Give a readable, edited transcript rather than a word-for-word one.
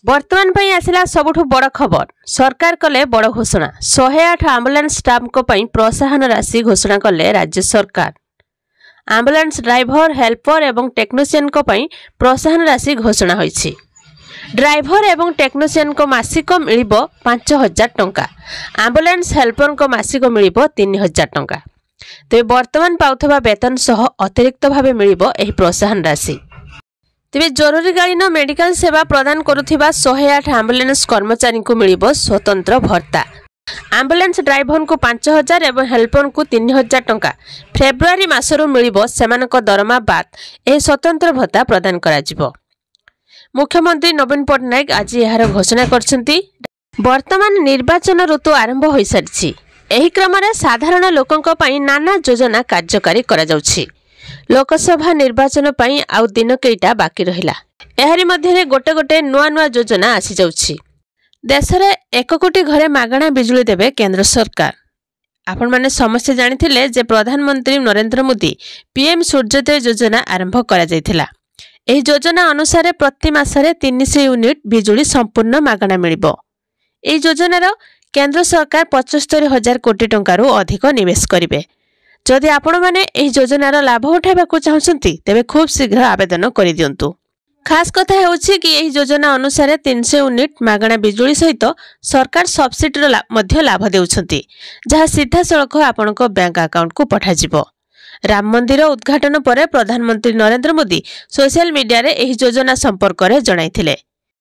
वर्तमान पई आसिला सबुठु बड़ खबर। सरकार कले बड़ घोषणा। 108 आम्बुलेंस स्टाफ को पई प्रोत्साहन राशि घोषणा कले राज्य सरकार। आम्बुलेंस ड्राइवर, हेल्पर एवं टेक्नीशियन को पई प्रोत्साहन राशि घोषणा होईछि। ड्राइवर एवं टेक्नीशियन को मासिक मिलिबो 5000 टंका। आम्बुलेंस हेल्पर को मासिक मिलिबो 3000 टंका। तेबे वर्तमान पाउथबा वेतन सह अतिरिक्त भावे मिलिबो एही प्रोत्साहन राशि। तेबे जरूरीकालीन मेडिकल सेवा प्रदान करुथिबा 108 आम्बुलेंस कर्मचारी को मिलिबो स्वतंत्र भत्ता। आम्बुलेंस ड्राइवर को 5000 एवं हेल्पर को 3000 टंका फेब्रुआरी मासरु मिलिबो सेमानक दरमा बाद एही स्वतंत्र भत्ता प्रदान कराजिबो। मुख्यमंत्री नवीन पटनायक आज यार घोषणा करछंती। वर्तमान निर्वाचन ऋतु आरंभ होई सारिछि। एही क्रम रे साधारण लोकंक पई नाना योजना कार्यकारी करा जाउछि। लोकसभा निर्वाचन पई आउ दिन केइटा बाकी रहिला। एहारी मध्यरे गोटे गोटे नुआ नुआ योजना आसी जाउछि। देश रे 1 कोटी घरे मागणा बिजुली देबे केंद्र सरकार। आपण माने समस्त जानिथिले जे प्रधानमंत्री नरेंद्र मोदी पीएम सूर्योदय योजना आरंभ करा जायथिला। एही योजना अनुसार प्रति मासरे 300 यूनिट बिजुली संपूर्ण मागणा मिलिबो। एही योजनार केंद्र सरकार 75,000 कोटी टंकारु अधिक निवेश करिवे। जदि आपण माने एही योजनार लाभ उठाइबाकू चाहुछंती तेबे खूब शीघ्र आवेदन करि दियंतु। खास कथा हेउछि कि एही योजना अनुसार 300 यूनिट मागणा बिजुली सहित सरकार सब्सिडी मध्य लाभ देउछंती, जहा सीधा सड़क आपणको बैंक अकाउंट को पठाजिबो। राम मंदिर उद्घाटन पर प्रधानमंत्री नरेंद्र मोदी सोशल मीडिया रे एही योजना संपर्क रे जणाइथिले।